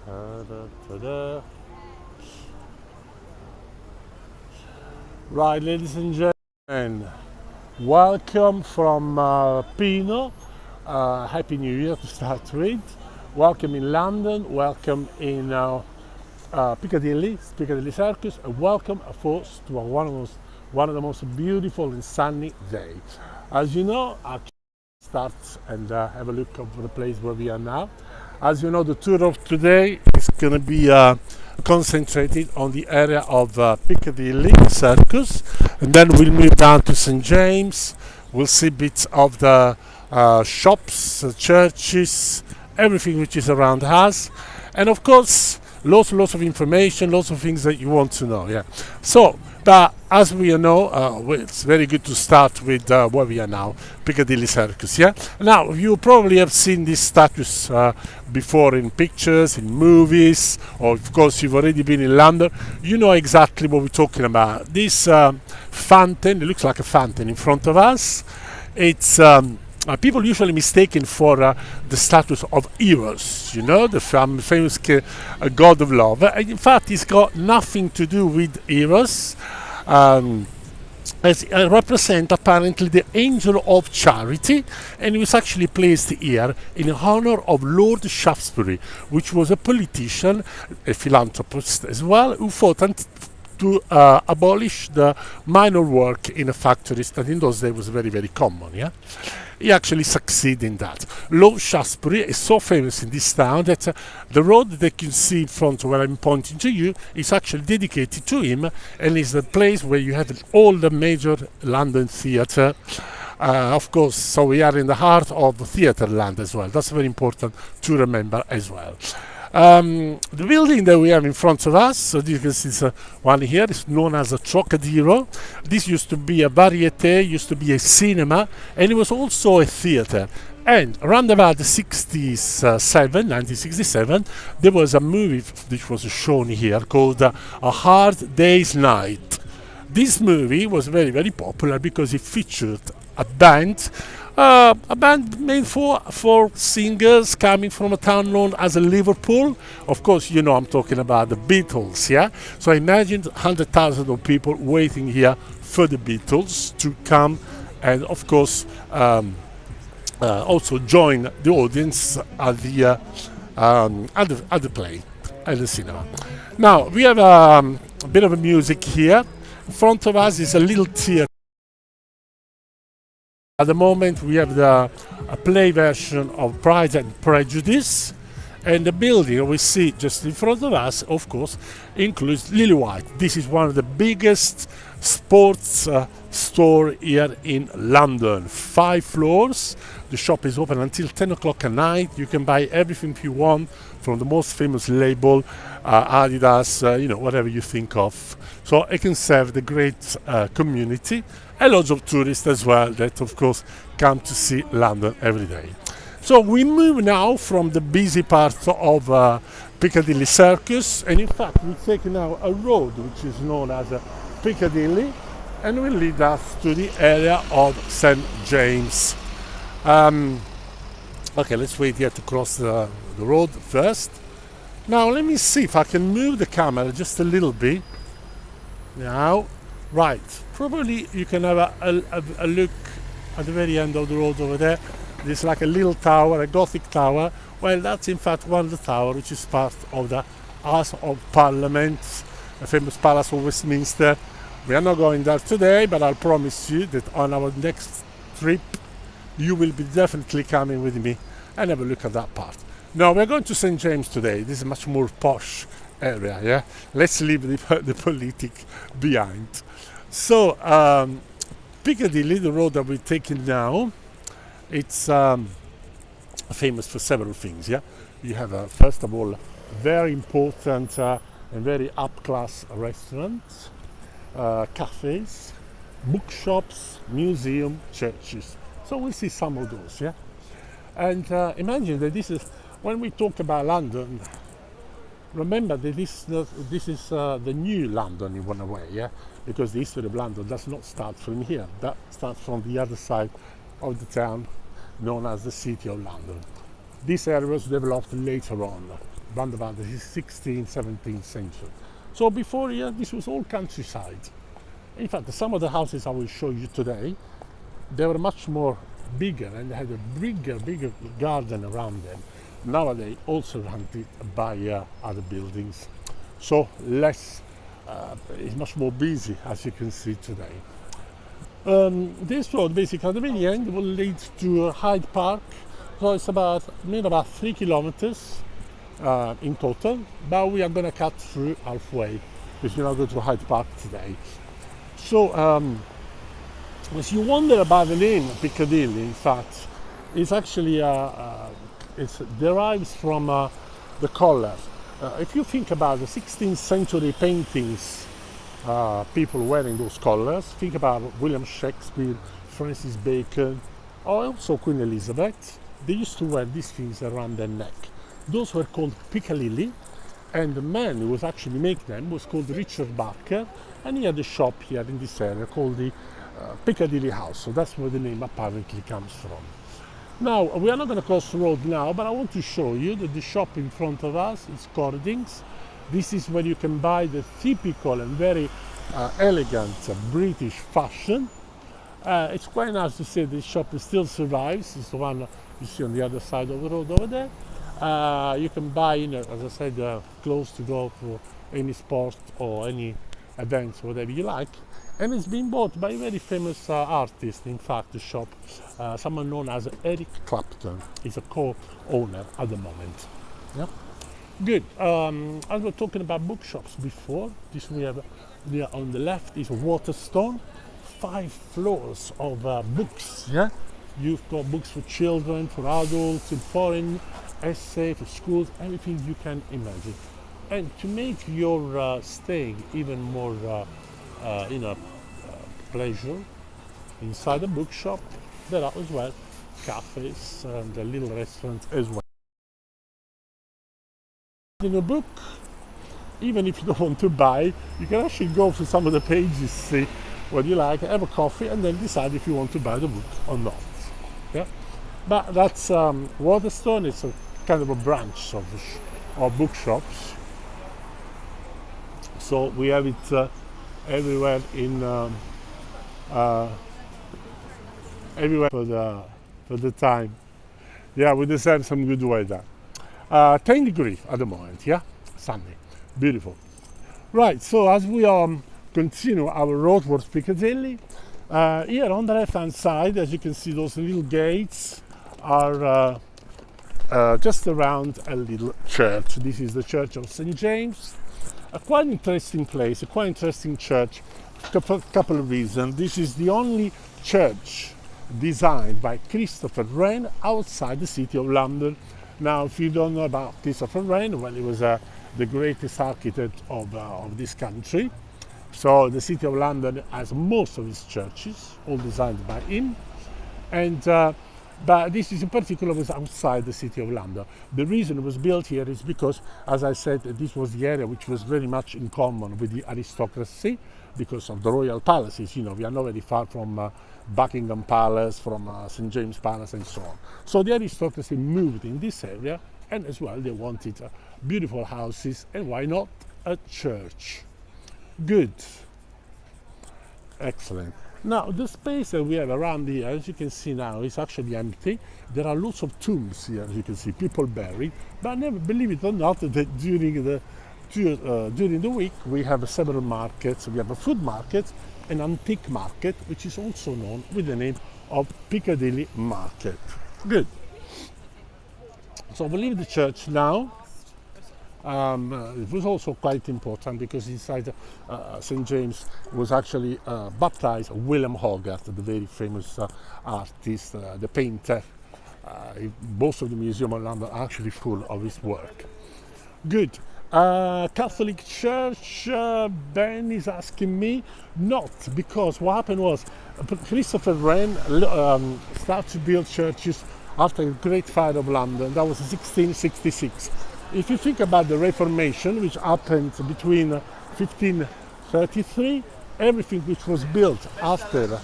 Ta-da-ta-da. Right, ladies and gentlemen, welcome from Pino. Happy New Year to start with. Welcome in London, welcome in Piccadilly Circus, and welcome, of course, to one of the most beautiful and sunny days. As you know, I start and have a look over the place where we are now. As you know, the tour of today is going to be concentrated on the area of Piccadilly Circus, and then we'll move down to St James. We'll see bits of the shops, churches, everything which is around us, and of course lots of information, lots of things that you want to know. Yeah. So, but as we know, it's very good to start with where we are now, Piccadilly Circus. Yeah. Now you probably have seen this statues before in pictures, in movies, or of course you've already been in London. You know exactly what we're talking about. This fountain, it looks like a fountain in front of us. It's people usually mistaken for the status of Eros, you know, the famous god of love. In fact, it's got nothing to do with Eros. As it represents apparently the angel of charity, and it was actually placed here in honor of Lord Shaftesbury, which was a politician, a philanthropist as well, who fought to abolish the minor work in the factories that in those days was very common. Yeah, he actually succeeded in that. Lord Shaftesbury is so famous in this town that the road that you see in front where I'm pointing to you is actually dedicated to him, and is the place where you have all the major London theatre. Of course, so we are in the heart of theatre land as well. That's very important to remember as well. The building that we have in front of us, so you can see this one here, is known as a Trocadero. This used to be a varieté, used to be a cinema, and it was also a theatre. And around about the 1967, there was a movie which was shown here called A Hard Day's Night. This movie was very popular because it featured a band made for singers coming from a town known as Liverpool. Of course, you know I'm talking about the Beatles, yeah? So imagine 100,000 of people waiting here for the Beatles to come and, of course, also join the audience at the play, at the cinema. Now, we have a bit of music here. In front of us is a little theatre. At the moment we have a play version of Pride and Prejudice, and the building we see just in front of us, of course, includes Lily White. This is one of the biggest sports store here in London. 5 floors. The shop is open until 10 o'clock at night. You can buy everything you want from the most famous label, Adidas, whatever you think of. So it can serve the great community, and lots of tourists as well that, of course, come to see London every day. So we move now from the busy part of Piccadilly Circus, and in fact we take now a road which is known as Piccadilly, and will lead us to the area of St James. Okay, let's wait here to cross the road first. Now let me see if I can move the camera just a little bit. Now, right, probably you can have a look at the very end of the road over there. There's like a little tower, a Gothic tower. Well, that's in fact one of the towers which is part of the House of Parliament, a famous Palace of Westminster. We are not going there today, but I'll promise you that on our next trip you will be definitely coming with me and have a look at that part. Now we're going to St James today. This is a much more posh area, yeah? Let's leave the politic behind. So, Piccadilly, the road that we're taking now, it's famous for several things, yeah? You have, first of all, very important and very up-class restaurants, cafes, bookshops, museum, churches. So we'll see some of those, yeah? And imagine that this is, when we talk about London, remember that this is the new London in one way, yeah? Because the history of London does not start from here. That starts from the other side of the town, known as the City of London. This area was developed later on. round about the 16th, 17th century. So before here, this was all countryside. In fact, some of the houses I will show you today, they were much more bigger and they had a bigger garden around them. Nowadays, all surrounded by other buildings. So less, it's much more busy, as you can see today. This road, basically, at the very end, will lead to Hyde Park. So it's about 3 kilometers in total, but we are going to cut through halfway because we're not going to Hyde Park today. So, as you wonder about the name Piccadilly, in fact, it's actually it derives from the colour. If you think about the 16th century paintings, people wearing those colours, think about William Shakespeare, Francis Bacon, or also Queen Elizabeth. They used to wear these things around their neck. Those were called Piccadilly, and the man who was actually making them was called Richard Barker, and he had a shop here in this area called the Piccadilly House. So that's where the name apparently comes from. Now, we are not going to cross the road now, but I want to show you that the shop in front of us is Cordings. This is where you can buy the typical and very elegant British fashion. It's quite nice to see this shop still survives. It's the one you see on the other side of the road over there. You can buy, as I said, clothes to go for any sport or any events, whatever you like. And it's been bought by a very famous artist, in fact, the shop, someone known as Eric Clapton. He's a co-owner at the moment. Yeah. Good. As we were talking about bookshops before, this we have there on the left is Waterstone, 5 floors of books. Yeah, you've got books for children, for adults, in foreign, essay, for schools, everything you can imagine. And to make your stay even more, pleasure, inside the bookshop, there are as well cafes and little restaurants as well. In a book, even if you don't want to buy, you can actually go through some of the pages, see what you like, have a coffee, and then decide if you want to buy the book or not. Yeah, but that's Waterstone. It's a kind of a branch of bookshops. So we have it everywhere in everywhere for the time. Yeah, we deserve some good weather. 10 degrees at the moment, yeah? Sunny. Beautiful. Right, so as we continue our road towards Piccadilly, here on the left-hand side, as you can see, those little gates are just around a little church. This is the Church of St. James. A quite interesting place, a quite interesting church. Couple of reasons. This is the only church designed by Christopher Wren outside the City of London. Now, if you don't know about Christopher Wren, well, he was the greatest architect of this country. So the City of London has most of its churches, all designed by him. And but this is in particular was outside the City of London. The reason it was built here is because, as I said, this was the area which was very much in common with the aristocracy because of the royal palaces. You know, we are not very far from Buckingham Palace, from St. James Palace and so on. So the aristocracy moved in this area, and as well they wanted beautiful houses, and why not a church? Good. Excellent. Now, the space that we have around here, as you can see now, is actually empty. There are lots of tombs here, as you can see, people buried. But never, believe it or not, that during the week we have several markets. We have a food market, an antique market, which is also known with the name of Piccadilly Market. Good. So we leave the church now. It was also quite important because inside St. James was actually baptized William Hogarth, the very famous artist, the painter. Most of the museum of London are actually full of his work. Good. Catholic Church, Ben is asking me, not, because what happened was Christopher Wren started to build churches after the Great Fire of London. That was 1666. If you think about the Reformation, which happened between 1533, everything which was built after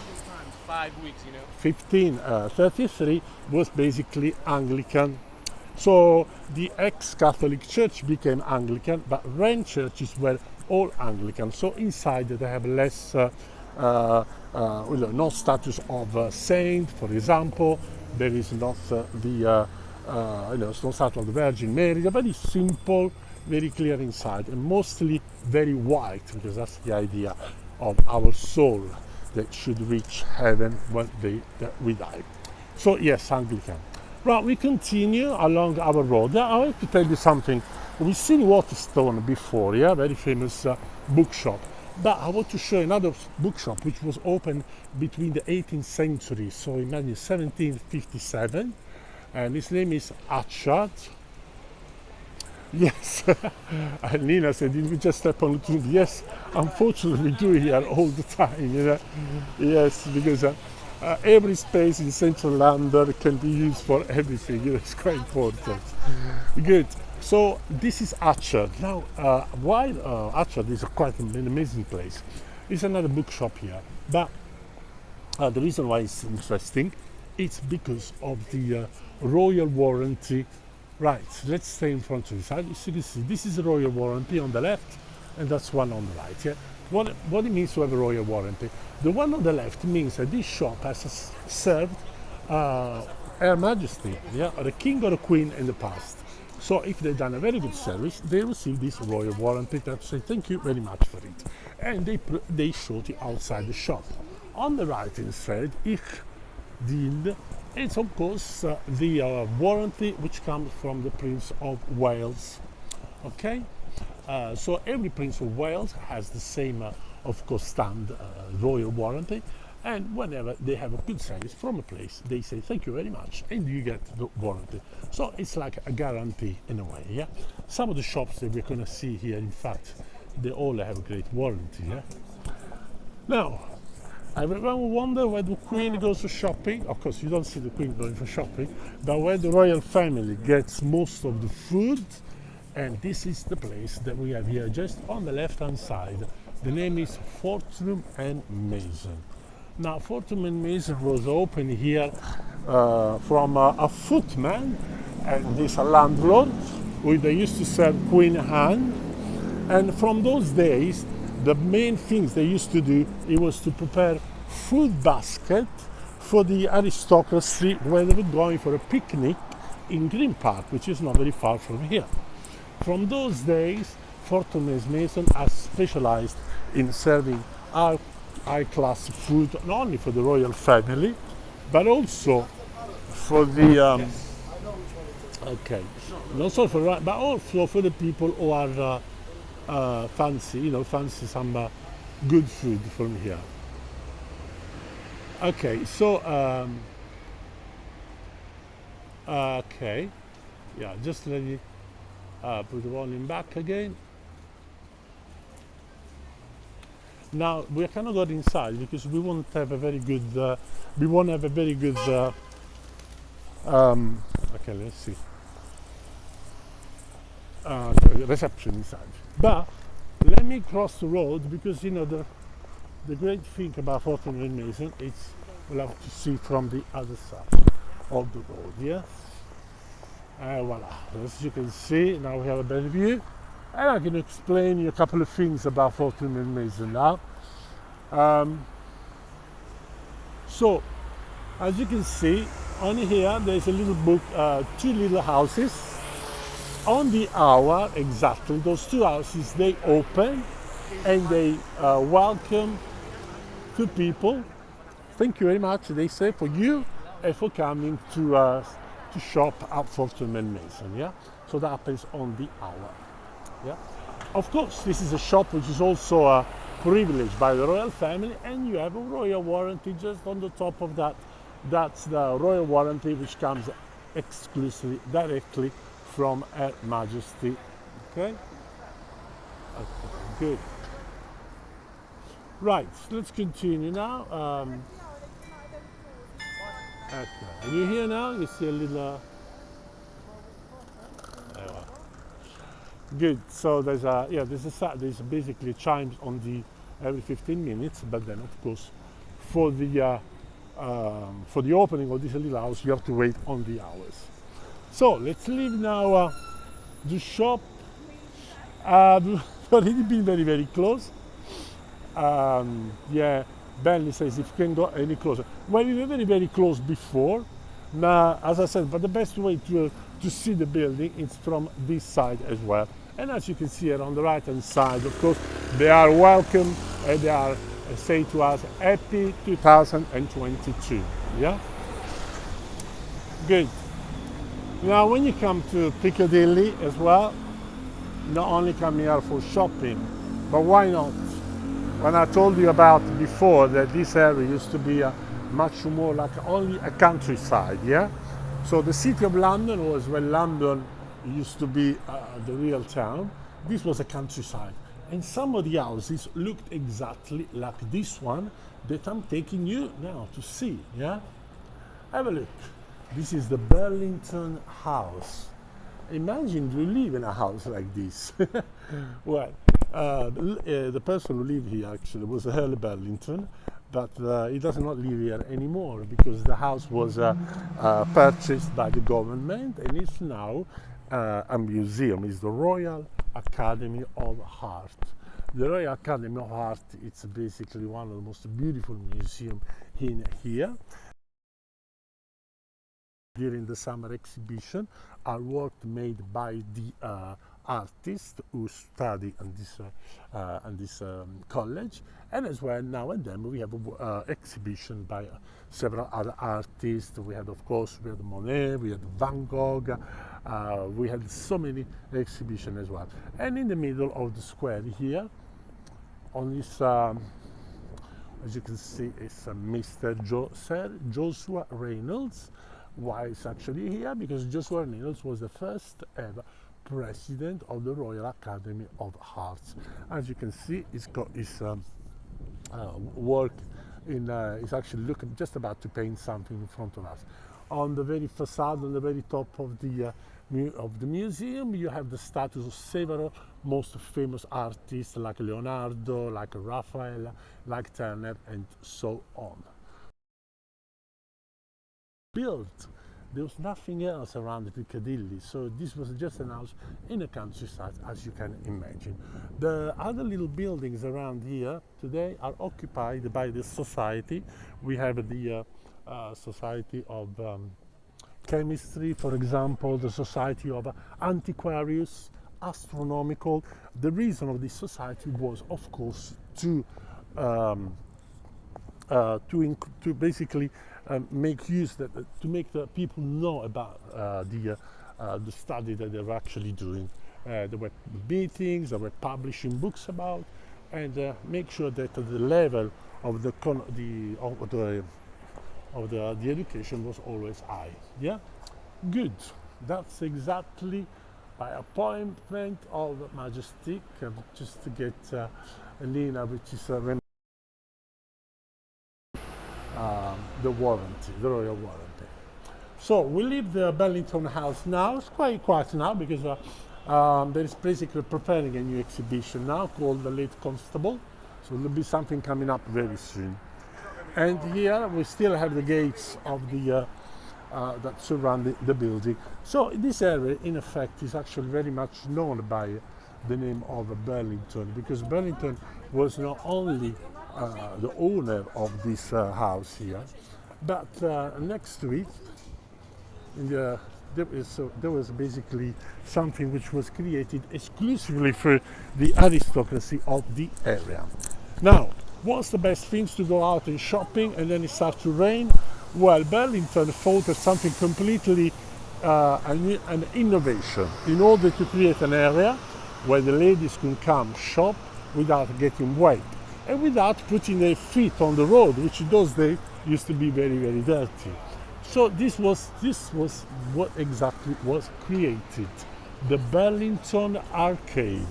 5 weeks, 1533 was basically Anglican. So the ex-Catholic Church became Anglican, but Wren churches were all Anglican. So inside they have less, no status of saint, for example. There is not it's no status of the Virgin Mary. They're very simple, very clear inside, and mostly very white, because that's the idea of our soul that should reach heaven one day that we die. So yes, Anglican. Right, we continue along our road. I have to tell you something. We've seen Waterstone before, yeah, very famous bookshop. But I want to show another bookshop which was opened between the 18th century, so imagine 1757, and his name is Achard. Yes, and Nina said, did we just step on the tube? Yes, unfortunately we do here all the time, you know. Yes, because every space in central London can be used for everything, you know, it's quite important. Good, so this is Achard. Now, while Achard is quite an amazing place, it's another bookshop here, but the reason why it's interesting, it's because of the royal warranty. Right, let's stay in front of this. As you can see, this is a royal warranty on the left, and that's one on the right. Yeah, what it means to have a royal warranty? The one on the left means that this shop has served Her Majesty, yeah, or the King or the Queen in the past. So if they've done a very good service, they receive this royal warranty to say thank you very much for it, and they show it outside the shop. On the right instead, Ich did. It's of course the warranty which comes from the Prince of Wales. Okay, so every Prince of Wales has the same, of course, stand royal warranty, and whenever they have a good service from a place, they say thank you very much, and you get the warranty. So it's like a guarantee in a way. Yeah, some of the shops that we're going to see here, in fact, they all have a great warranty. Yeah. Now, everyone will wonder where the Queen goes for shopping. Of course, you don't see the Queen going for shopping, but where the royal family gets most of the food, and this is the place that we have here, just on the left-hand side. The name is Fortnum and Mason. Now, Fortnum and Mason was opened here from a footman and this landlord, who they used to serve Queen Anne, and from those days, the main things they used to do, it was to prepare food basket for the aristocracy when they were going for a picnic in Green Park, which is not very far from here. From those days, Fortnum and Mason has specialized in serving high-class food, not only for the royal family, but also for the but also for the people who are fancy some good food from here. Okay, so okay, yeah, just let me put the volume back again. Now we cannot go inside because we won't have a very good. Okay, let's see. Reception inside. But let me cross the road, because you know the great thing about Fortnum and Mason is we'll have to see from the other side of the road. Yes. Voila. As you can see, now we have a better view, and I can explain you a couple of things about Fortnum and Mason now. So, as you can see, on here there's a little book, two little houses. On the hour exactly, those two houses, they open and they welcome two people. Thank you very much, they say, for you and for coming to shop at Fortnum and Mason. Yeah, so that happens on the hour. Yeah, of course, this is a shop which is also privileged by the royal family, and you have a royal warranty just on the top of that. That's the royal warranty which comes exclusively directly from Her Majesty. Okay? Good. Right, let's continue now. Okay. And you here now, you see a little. Good. So there's basically chimes on the every 15 minutes, but then of course for the opening of this little house you have to wait on the hours. So let's leave now the shop. We've already been very, very close. Yeah, Benny says if you can go any closer. Well, we were very, very close before. Now, as I said, but the best way to see the building is from this side as well. And as you can see here on the right hand side, of course, they are welcome and they are saying to us, happy 2022. Yeah? Good. Now, when you come to Piccadilly as well, not only come here for shopping, but why not? When I told you about before that this area used to be much more like only a countryside, yeah? So the city of London was when London used to be the real town. This was a countryside. And some of the houses looked exactly like this one that I'm taking you now to see, yeah? Have a look. This is the Burlington House. Imagine you live in a house like this. Well, the person who lived here actually was Earl Burlington, but he does not live here anymore because the house was purchased by the government and it's now a museum. It's the Royal Academy of Art. The Royal Academy of Art, it's basically one of the most beautiful museums in here. During the summer exhibition are work made by the artists who study in this college, and as well now and then we have an exhibition by several other artists. We had, of course, we had Monet, we had Van Gogh, we had so many exhibitions as well. And in the middle of the square here, on this, as you can see, it's Mr. Sir Joshua Reynolds. Why it's actually here? Because Joshua Reynolds was the first ever president of the Royal Academy of Arts. As you can see, he's got his work in, he's actually looking, just about to paint something in front of us. On the very facade, on the very top of the museum, you have the statues of several most famous artists like Leonardo, like Raphael, like Turner, and so on. Built. There was nothing else around the Piccadilly, so this was just an house in a countryside, as you can imagine. The other little buildings around here today are occupied by the society. We have the Society of Chemistry, for example, the Society of Antiquarians, Astronomical. The reason of this society was, of course, to basically make use that to make the people know about the study that they were actually doing. There were meetings, they were publishing books about, and make sure that the level of the education was always high. Yeah, good. That's exactly by appointment of Majestic. Just to get Lena, which is the warranty, the royal warranty. So we leave the Bellington House now. It's quite quiet now because there is basically preparing a new exhibition now called The Late Constable. So there'll be something coming up very soon. And here we still have the gates of the that surround the building. So this area, in effect, is actually very much known by the name of Burlington, because Burlington was not only the owner of this house here, but next to it, there was basically something which was created exclusively for the aristocracy of the area. Now, what's the best things to go out and shopping and then it starts to rain? Well, Burlington thought of something completely an innovation in order to create an area where the ladies can come shop without getting wet and without putting their feet on the road, which in those days used to be very, very dirty. So this was what exactly was created, the Burlington Arcade.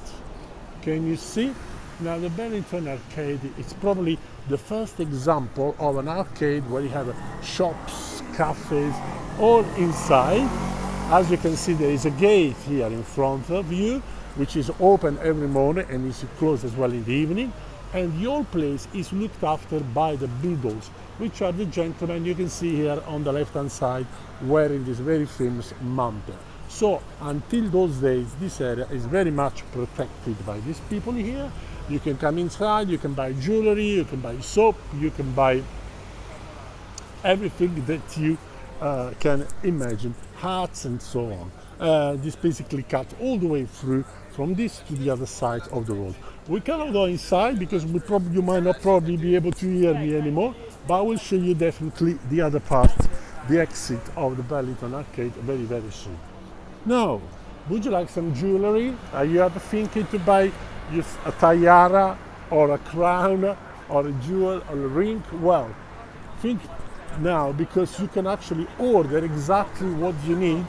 Can you see? Now the Burlington Arcade is probably the first example of an arcade where you have shops, cafes, all inside. As you can see, there is a gate here in front of you, which is open every morning and is closed as well in the evening. and the whole place is looked after by the beadles, which are the gentlemen you can see here on the left hand side wearing this very famous mantle. So until those days, this area is very much protected by these people here. You can come inside, you can buy jewelry, you can buy soap, you can buy everything that you can imagine, hats and so on. This basically cut all the way through from this to the other side of the road. We cannot go inside because you might not probably be able to hear me anymore, but I will show you definitely the other part, the exit of the Bellington Arcade very, very soon. Now, would you like some jewelry? Are you ever thinking to buy just a tiara or a crown or a jewel or a ring? Well, think now, because you can actually order exactly what you need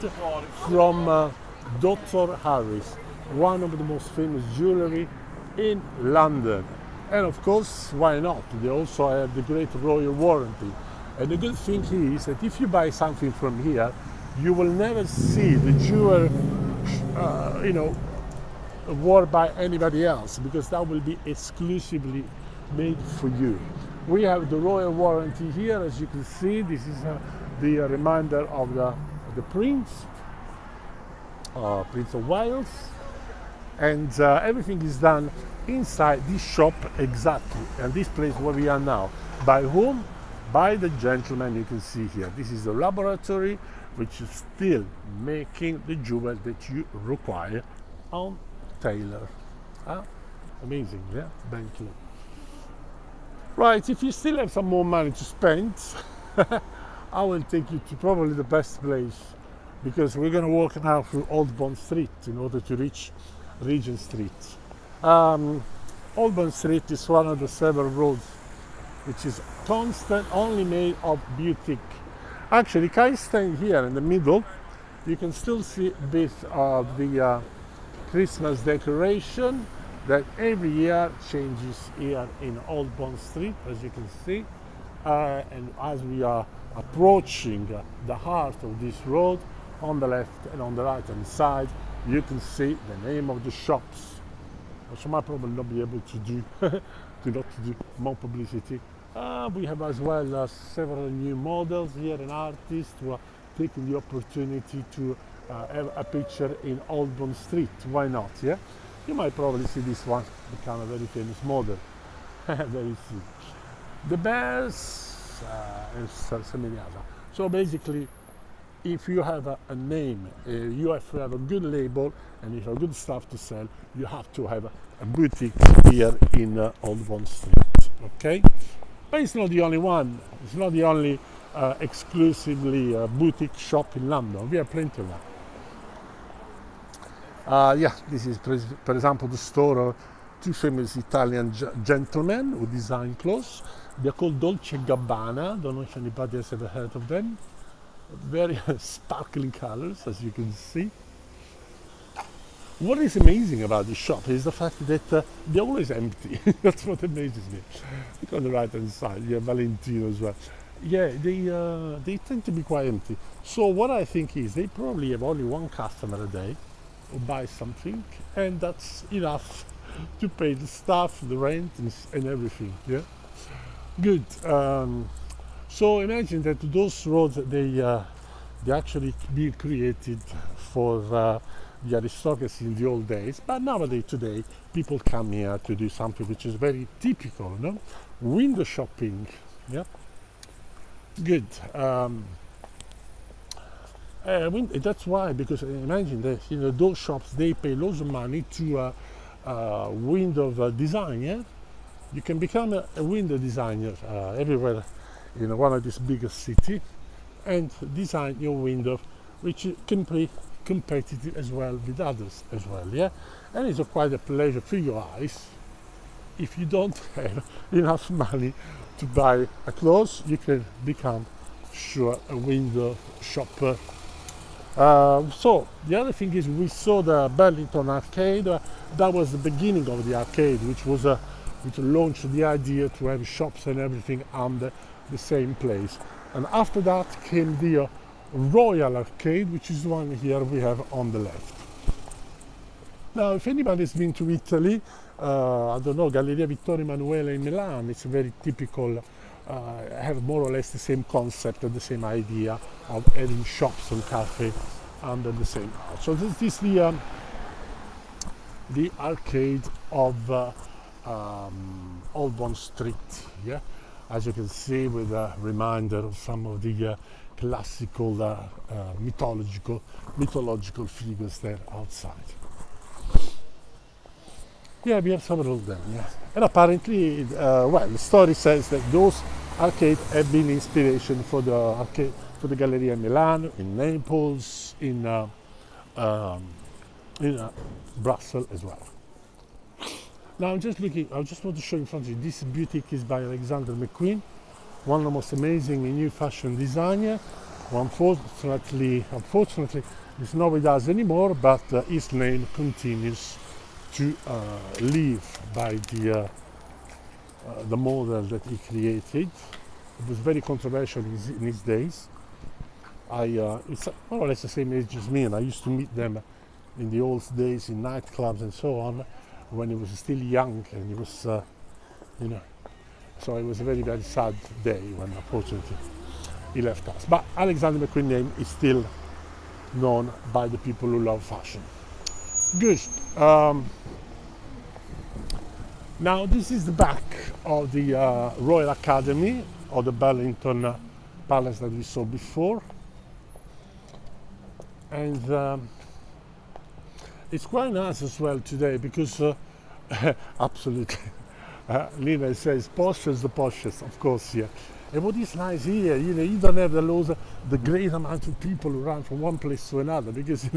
from Dr. Harris, one of the most famous jewelry in London. And of course, why not? They also have the great royal warranty. And the good thing is that if you buy something from here, you will never see the jewel, worn by anybody else, because that will be exclusively made for you. We have the royal warranty here, as you can see. This is the reminder of the Prince of Wales, and everything is done inside this shop exactly, and this place where we are now. By whom? By the gentleman you can see here. This is the laboratory which is still making the jewel that you require on tailor. Amazing, yeah? Thank you. Right, if you still have some more money to spend, I will take you to probably the best place, because we're going to walk now through Old Bond Street in order to reach Regent Street. Old Bond Street is one of the several roads which is constant, only made of boutique. Actually, if I stand here in the middle, you can still see a bit of the Christmas decoration that every year changes here in Old Bond Street, as you can see. And as we are approaching the heart of this road, on the left and on the right hand side, you can see the name of the shops, which I might probably not be able to do, to do more publicity. We have as well several new models here and artists who are taking the opportunity to have a picture in Old Bond Street. Why not, yeah? You might probably see this one become a very famous model. Very soon. The Bears and so many others. So basically, if you have a name, you have to have a good label, and if you have good stuff to sell, you have to have a boutique here in Old Bond Street. Okay? But it's not the only one. It's not the only exclusively boutique shop in London. We have plenty of them. This is, for example, the store of two famous Italian gentlemen who design clothes. They're called Dolce Gabbana. Don't know if anybody has ever heard of them. Very sparkling colors, as you can see. What is amazing about this shop is the fact that they're always empty. That's what amazes me. Look on the right hand side, you have Valentino as well. Yeah, they tend to be quite empty. So what I think is they probably have only one customer a day who buys something, and that's enough to pay the staff, the rent, and everything. Yeah, good. So imagine that those roads they actually be created for the aristocracy in the old days, but nowadays today people come here to do something which is very typical, no? Window shopping. Yeah, good. That's why, because imagine that those shops they pay loads of money to window design. Yeah, you can become a window designer everywhere in one of these biggest cities and design your window, which can be competitive as well with others as well. Yeah, and it's quite a pleasure for your eyes. If you don't have enough money to buy a clothes, you can become a window shopper. So the other thing is we saw the Burlington Arcade. That was the beginning of the arcade, which launched the idea to have shops and everything under the same place. And after that came the Royal Arcade, which is the one here we have on the left. Now, if anybody's been to Italy, I don't know, Galleria Vittorio Emanuele in Milan, it's very typical, have more or less the same concept and the same idea of having shops and cafe under the same house. So this is the arcade of Old Bond Street, yeah? As you can see, with a reminder of some of the classical mythological figures there outside. Yeah, we have several of them, yeah. And apparently, the story says that those arcades have been inspiration for the Galleria in Milan, in Naples, in Brussels as well. Now I just want to show in front of you, this boutique is by Alexander Mcqueen, one of the most amazing new fashion designer. Unfortunately, he's not with us anymore, but his name continues to live by the model that he created. It was very controversial in his days. It's more or less the same age as me, and I used to meet them in the old days in nightclubs and so on, when he was still young, and he was, so it was a very, very sad day when unfortunately he left us. But Alexander McQueen's name is still known by the people who love fashion. Good. Now this is the back of the Royal Academy, or the Bellington Palace that we saw before. And it's quite nice as well today because absolutely, Lina says posh is the poshest, of course, here. And what is nice here, you don't have the great amount of people who run from one place to another, because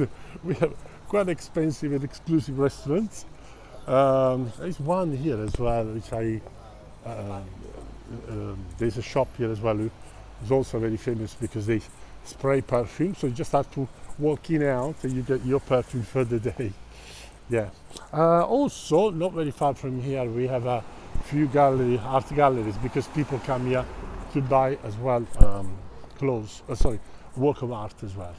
we have quite expensive and exclusive restaurants. There's one here as well, which there's a shop here as well, which is also very famous because they spray perfume, so you just have to walk in out and you get your perfume for the day. Yeah. Also, not very far from here, we have a few art galleries, because people come here to buy as well work of art as well.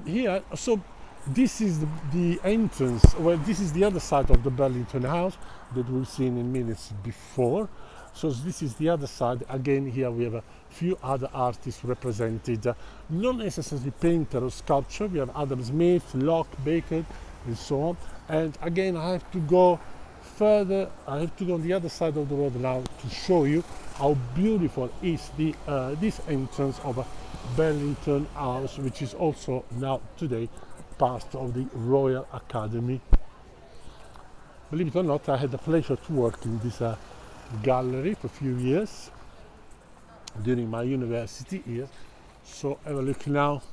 Here, so this is the entrance. Well, this is the other side of the Burlington House that we've seen in minutes before. So this is the other side. Again, here we have a few other artists represented, not necessarily painter or sculpture. We have Adam Smith, Locke, Bacon, and so on. And again, I have to go further. I have to go on the other side of the road now to show you how beautiful is this entrance of a Bellington House, which is also now today part of the Royal Academy. Believe it or not, I had the pleasure to work in this gallery for a few years during my university years. So have a look now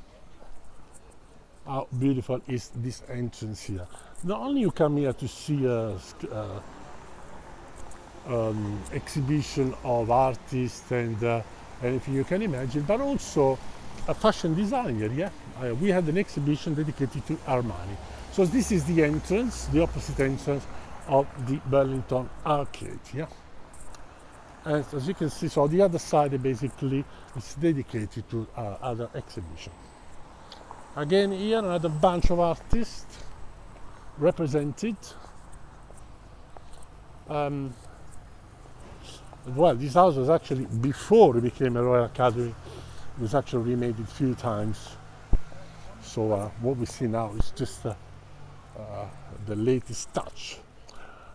how beautiful is this entrance here. Not only you come here to see exhibition of artists and anything you can imagine, but also a fashion designer. Yeah, we had an exhibition dedicated to Armani. So this is the entrance, the opposite entrance of the Burlington Arcade. Yeah. And as you can see, so the other side basically is dedicated to other exhibition. Again, here another bunch of artists represented. Well, this house was actually, before it became a Royal Academy, it was actually remade a few times. So what we see now is just the latest touch.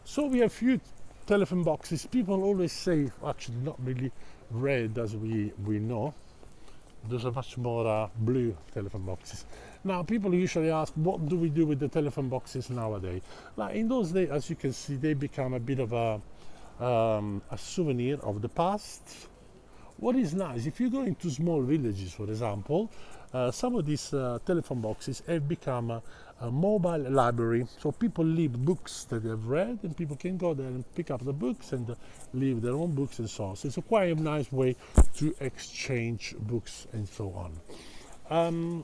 So we have few telephone boxes. People always say, actually not really red as we know. Those are much more blue telephone boxes. Now people usually ask, what do we do with the telephone boxes nowadays? Like in those days, as you can see, they become a bit of a souvenir of the past. What is nice, if you go into small villages, for example, some of these telephone boxes have become a mobile library. So people leave books that they've read, and people can go there and pick up the books and leave their own books and so on. So it's a quite a nice way to exchange books and so on.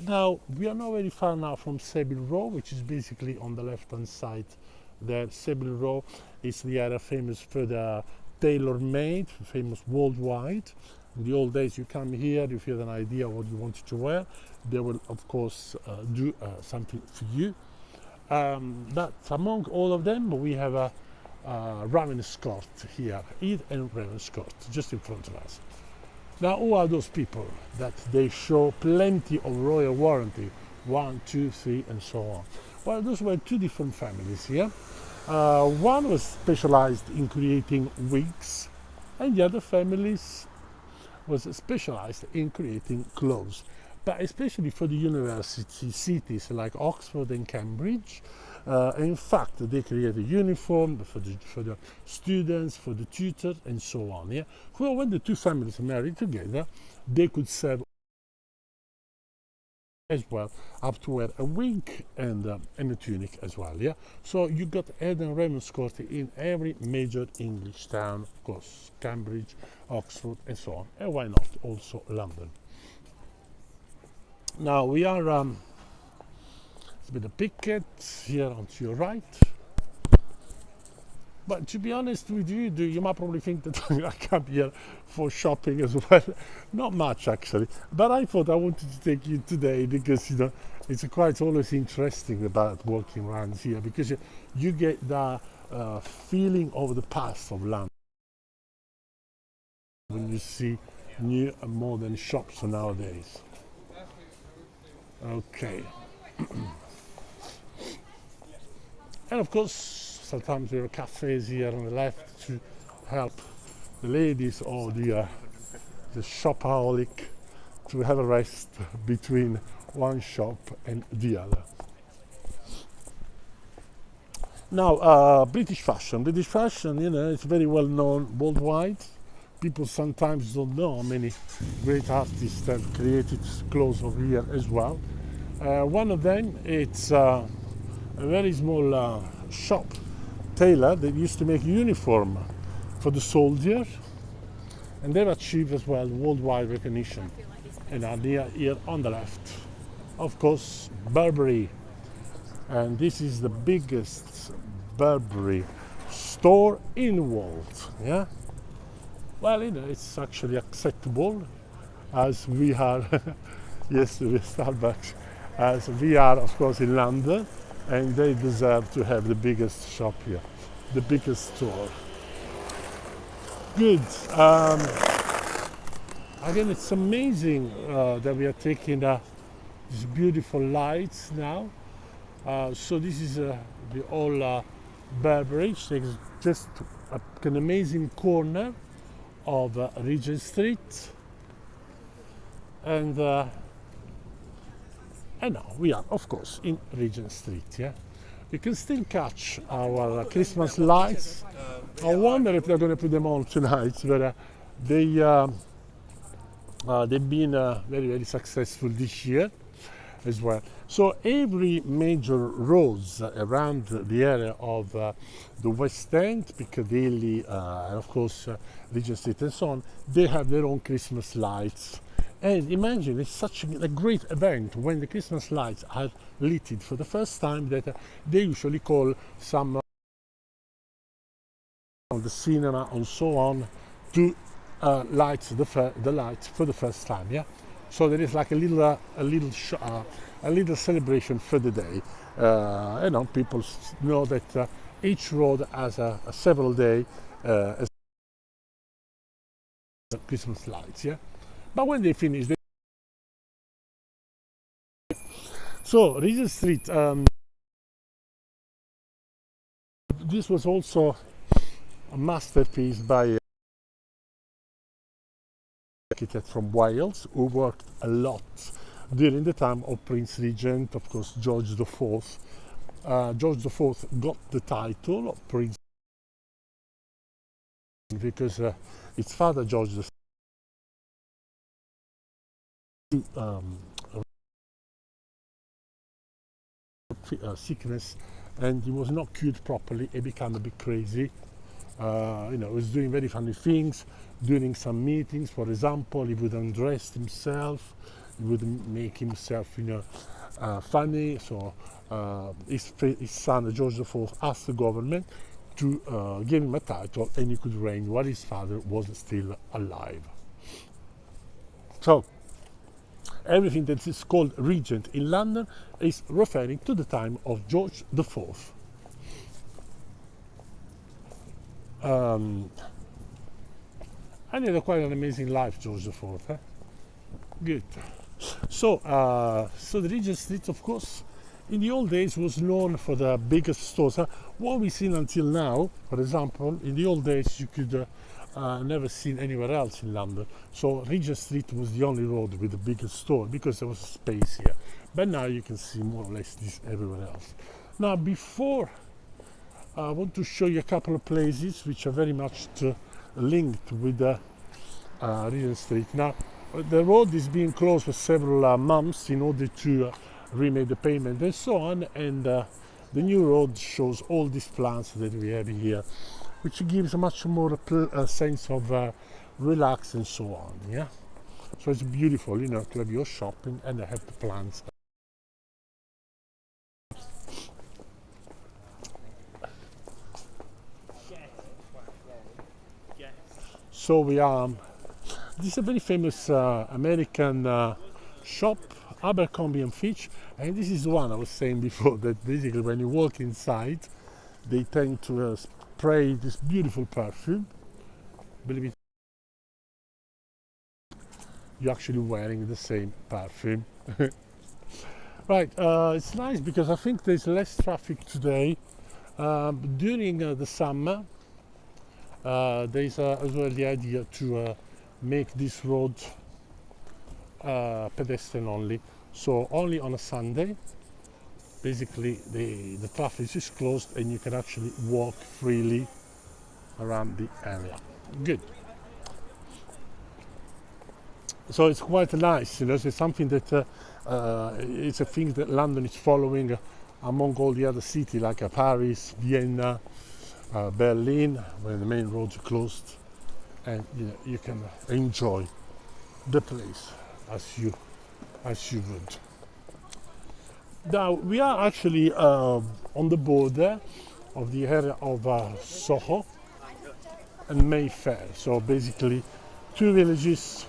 Now, we are not very far now from Savile Row, which is basically on the left-hand side there. Savile Row is the area famous for the tailor-made, famous worldwide. In the old days, you come here, you have an idea what you wanted to wear. They will, of course, do something for you. But among all of them, we have a Ravenscourt here, Eve and Ravenscourt, just in front of us. Now, who are those people that they show plenty of royal warranty? 1, 2, 3, and so on. Well, those were two different families here. One was specialized in creating wigs, and the other families was specialized in creating clothes, but especially for the university cities like Oxford and Cambridge. In fact, they created a uniform for the students, for the tutors, and so on. Yeah. So when the two families married together, they could serve as well, up to wear a wig and a tunic as well. Yeah. So you got Ed and Ravenscourt in every major English town, of course, Cambridge, Oxford, and so on. And why not also London? Now we are it's a bit of Piccadilly here on to your right. But to be honest with you, you might probably think that I come here for shopping as well. Not much actually, but I thought I wanted to take you today because it's quite always interesting about walking around here, because you get the feeling of the past of London when you see new and modern shops nowadays. Okay. And of course, sometimes there are cafes here on the left to help the ladies or the shopaholic to have a rest between one shop and the other. Now, British fashion. British fashion, it's very well known worldwide. People sometimes don't know how many great artists have created clothes over here as well. One of them, it's a very small shop tailor that used to make uniform for the soldier, and they've achieved as well worldwide recognition. And are here on the left, of course, Burberry, and this is the biggest Burberry store in the world. Yeah. Well, it's actually acceptable as we are. Yes, with Starbucks, as we are, of course, in London. And they deserve to have the biggest shop here, the biggest store. Good. Again, it's amazing that we are taking these beautiful lights now. So this is the old Burberry. It's just an amazing corner of Regent Street. And now we are, of course, in Regent Street. Yeah, you can still catch our Christmas lights. I wonder if they're going to put them on tonight. But they've been very, very successful this year as well. So every major roads around the area of the West End, Piccadilly, and of course Regent Street and so on, they have their own Christmas lights. And imagine, it's such a great event when the Christmas lights are lit for the first time that they usually call some of the cinema and so on to light the lights for the first time. Yeah, so there is like a little celebration for the day. People know that each road has a several day Christmas lights. Yeah. But when they finish, so Regent Street, this was also a masterpiece by an architect from Wales who worked a lot during the time of Prince Regent, of course, George IV. George IV got the title of Prince because his father, George IV, sickness, and he was not cured properly. He became a bit crazy. He was doing very funny things during some meetings. For example, he would undress himself. He would make himself, funny. So his son George IV asked the government to give him a title, and he could reign while his father was still alive. So. everything that is called Regent in London is referring to the time of George IV. And he had quite an amazing life, George IV. Eh? Good. So the Regent Street, of course, in the old days was known for the biggest stores. What we've seen until now, for example, in the old days you could never seen anywhere else in London. So Regent Street was the only road with the biggest store because there was space here. But now you can see more or less this everywhere else. Now before, I want to show you a couple of places which are very much linked with the Regent Street. Now the road is being closed for several months in order to remake the pavement and so on, and the new road shows all these plants that we have here, which gives a much more sense of relax and so on. Yeah, so it's beautiful, you know, to have your shopping and have the plants. So we are. This is a very famous American shop, Abercrombie and Fitch, and this is the one I was saying before, that basically when you walk inside they tend to spray this beautiful perfume. Believe it, you're actually wearing the same perfume. Right, it's nice because I think there's less traffic today. During the summer there's as well the idea to make this road pedestrian only, so only on a Sunday basically the traffic is closed and you can actually walk freely around the area. Good. So it's quite nice, you know, it's something that it's a thing that London is following among all the other cities like Paris, Vienna, Berlin, where the main roads are closed, and you know, you can enjoy the place as you would. Now we are actually on the border of the area of Soho and Mayfair. So basically two villages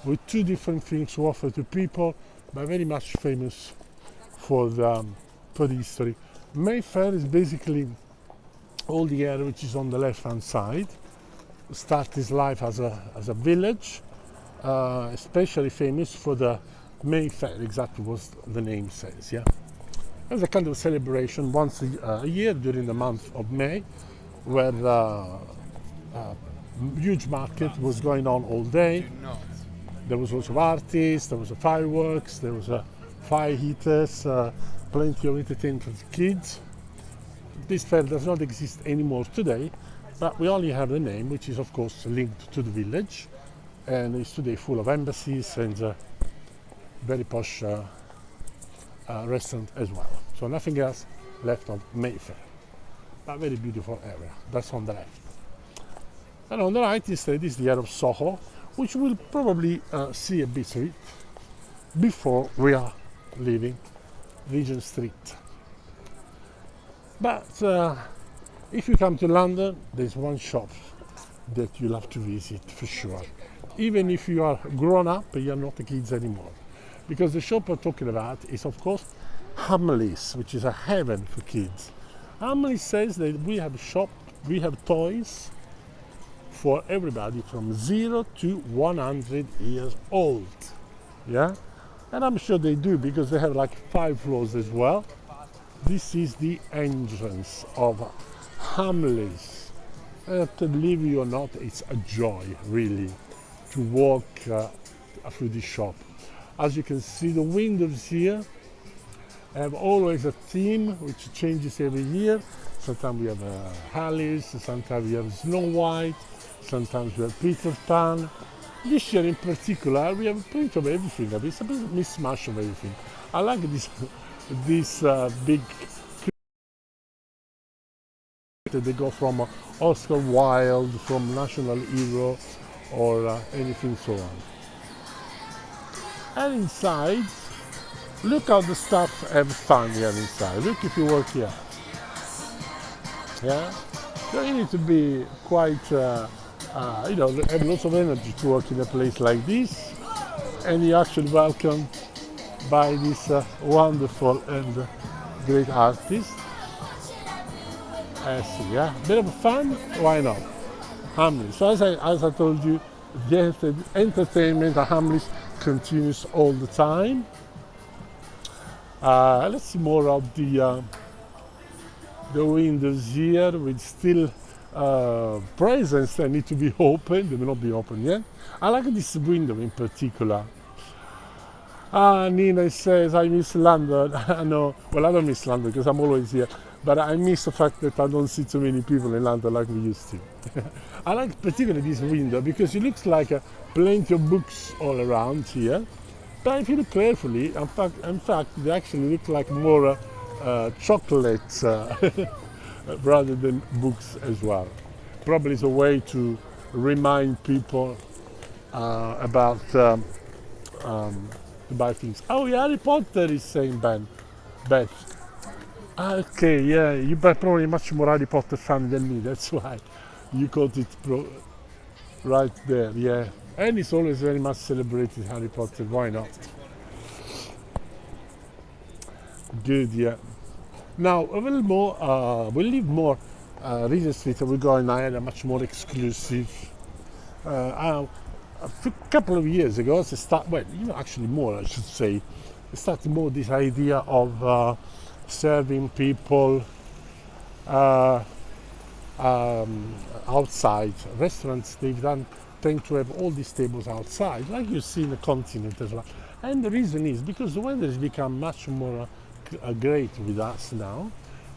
with two different things to offer to people, but very much famous for the history. Mayfair is basically all the area which is on the left hand side. Started his life as a village, especially famous for the Mayfair, exactly what the name says. Yeah, as a kind of celebration once a year during the month of May, where the huge market was going on all day. There was also artists, there was fireworks, there was fire heaters, plenty of entertainment for kids. This fair does not exist anymore today, but we only have the name, which is of course linked to the village, and is today full of embassies and very posh restaurant as well. So nothing else left of Mayfair. A very beautiful area. That's on the left. And on the right instead is the area of Soho, which we'll probably see a bit of it before we are leaving Regent Street. But if you come to London, there's one shop that you'll have to visit for sure, even if you are grown up and you're not kids anymore, because the shop we're talking about is of course Hamleys, which is a heaven for kids. Hamleys says that we have toys for everybody from 0 to 100 years old. Yeah, and I'm sure they do because they have like 5 floors as well. This is the entrance of Hamleys. To believe you or not, it's a joy really to walk through this shop. As you can see, the windows here have always a theme which changes every year. Sometimes we have Alice, sometimes we have Snow White, sometimes we have Peter Pan. This year in particular we have a print of everything. It's a bit of a mismatch of everything. I like this big they go from Oscar Wilde, from National Hero, or anything so on. And inside, look how the staff have fun here inside. Look if you work here. Yeah, so you need to be quite, have lots of energy to work in a place like this. and you're actually welcomed by this wonderful and great artist. See, yeah, bit of fun, why not? Hamleys. So as I told you, the entertainment at Hamleys continues all the time. Let's see more of the windows here with still presents that need to be opened. They may not be open yet. I like this window in particular. Nina says, I miss London. No, well, I don't miss London because I'm always here, but I miss the fact that I don't see too many people in London like we used to. I like particularly this window because it looks like plenty of books all around here. But if you look carefully, in fact, they actually look like more chocolates rather than books as well. Probably it's a way to remind people about to buy things. Oh, yeah, Harry Potter is saying Beth. Okay, yeah, you're probably much more Harry Potter fan than me, that's why you got it right there, yeah. And it's always very much celebrated, Harry Potter, why not? Good, yeah. Now, a little more, we'll leave more Regent Street and we're going now a much more exclusive. A couple of years ago, actually more, I should say, it started more this idea of serving people outside. Restaurants, tend to have all these tables outside, like you see in the continent as well. And the reason is because the weather has become much more great with us now.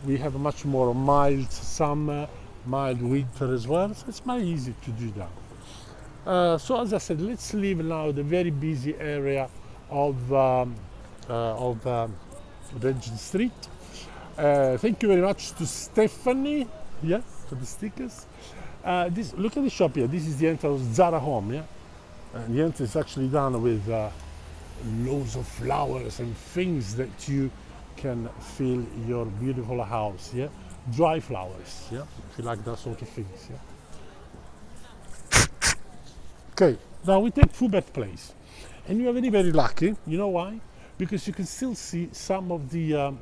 We have a much more mild summer, mild winter as well, so it's very easy to do that. So as I said, let's leave now the very busy area of Regent Street. Thank you very much to Stephanie, yeah, for the stickers. Look at the shop here. This is the entrance of Zara Home, yeah. And the entrance is actually done with loads of flowers and things that you can fill your beautiful house, yeah. Dry flowers, yeah, if you like that sort of things, yeah. Okay, now we take Foubert Place, and you are very, very lucky. You know why? Because you can still see some of the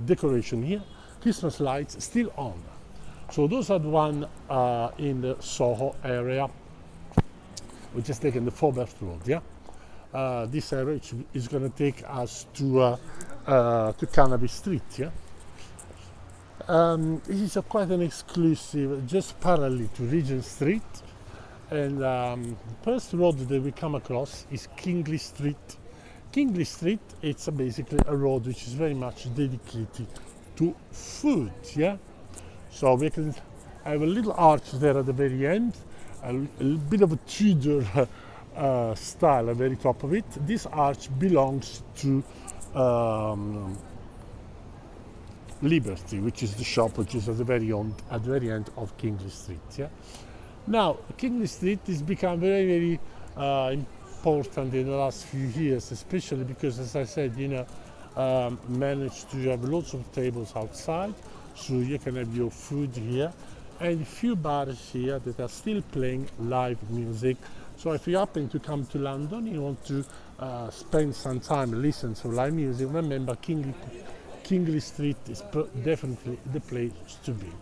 decoration here. Christmas lights still on. So those are the one in the Soho area. We're just taking the Foubert Road, yeah. This area is going to take us to Cannabis Street, yeah. This is quite an exclusive, just parallel to Regent Street. And the first road that we come across is Kingly Street. Kingly Street, it's basically a road which is very much dedicated to food, yeah? So we can have a little arch there at the very end, a bit of a Tudor style at the very top of it. This arch belongs to Liberty, which is the shop which is at the very end of Kingly Street, yeah? Now, Kingly Street has become very, very important in the last few years, especially because, as I said, managed to have lots of tables outside, so you can have your food here, and a few bars here that are still playing live music. So if you happen to come to London, you want to spend some time listening to live music, remember Kingly Street is definitely the place to be.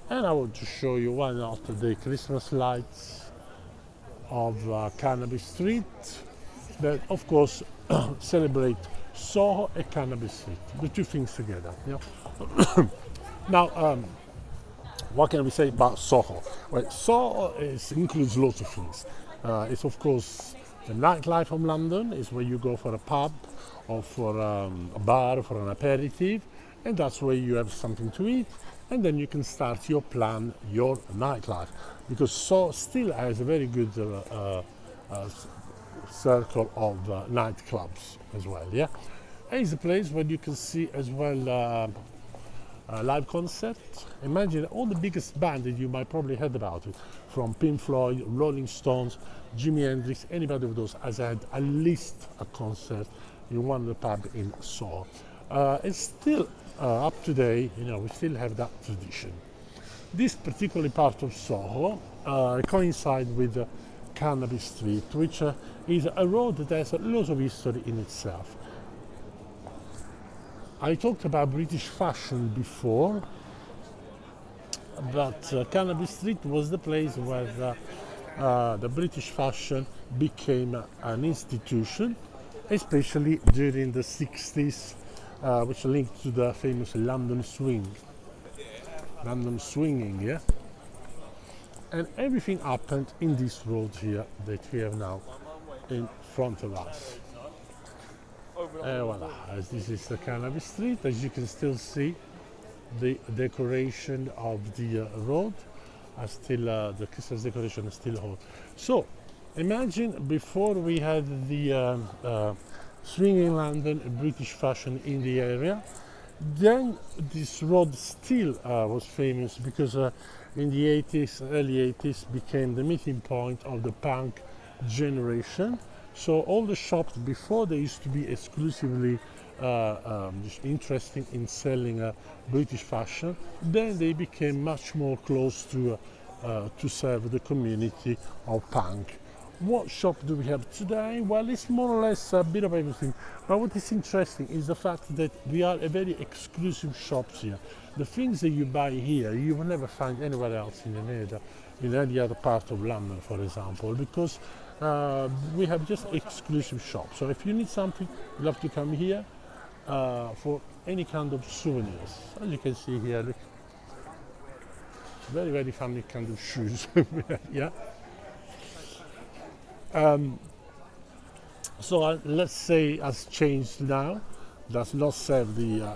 And I want to show you one of the Christmas lights of Cannabis Street that, of course, celebrate Soho and Cannabis Street, the two things together. Yeah? Now, what can we say about Soho? Well, Soho includes lots of things. It's, of course, the nightlife of London is where you go for a pub or for a bar, for an aperitive, and that's where you have something to eat. And then you can start your nightlife, because Soho still has a very good circle of nightclubs as well, yeah? And it's a place where you can see as well live concerts. Imagine all the biggest bands that you might probably heard about it, from Pink Floyd, Rolling Stones, Jimi Hendrix, anybody of those has had at least a concert in one of the pubs in Soho. It's still up to date, we still have that tradition. This particular part of Soho coincide with Cannabis Street, which is a road that has lots of history in itself. I talked about British fashion before, but Cannabis Street was the place where the British fashion became an institution, especially during the 60s, which linked to the famous London swinging, yeah? And everything happened in this road here that we have now in front of us. Voila, as this is the Cannabis Street, as you can still see, the decoration of the road are still, the Christmas decoration is still hold. So, imagine before we had the swinging London British fashion in the area, then this road still was famous because in the 80s, early 80s, became the meeting point of the punk generation. So all the shops before, they used to be exclusively just interesting in selling British fashion. Then they became much more close to serve the community of punk. What shop do we have today? Well, it's more or less a bit of everything. But what is interesting is the fact that we are a very exclusive shops here. The things that you buy here, you will never find anywhere else in any other part of London, for example, because we have just exclusive shops. So if you need something, you'll have to come here for any kind of souvenirs. As you can see here, look, very, very funny kind of shoes. Yeah. So let's say has changed now, does not serve the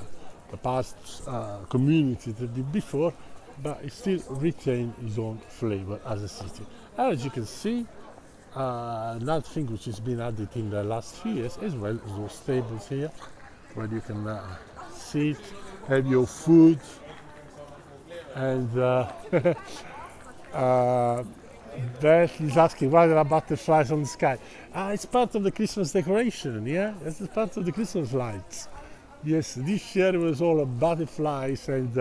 past community that did before, but it still retains its own flavor as a city. As you can see, another thing which has been added in the last few years as well is those tables here, where you can sit, have your food, and Beth is asking why there are butterflies on the sky. It's part of the Christmas decoration, yeah? It's part of the Christmas lights. Yes, this year it was all butterflies and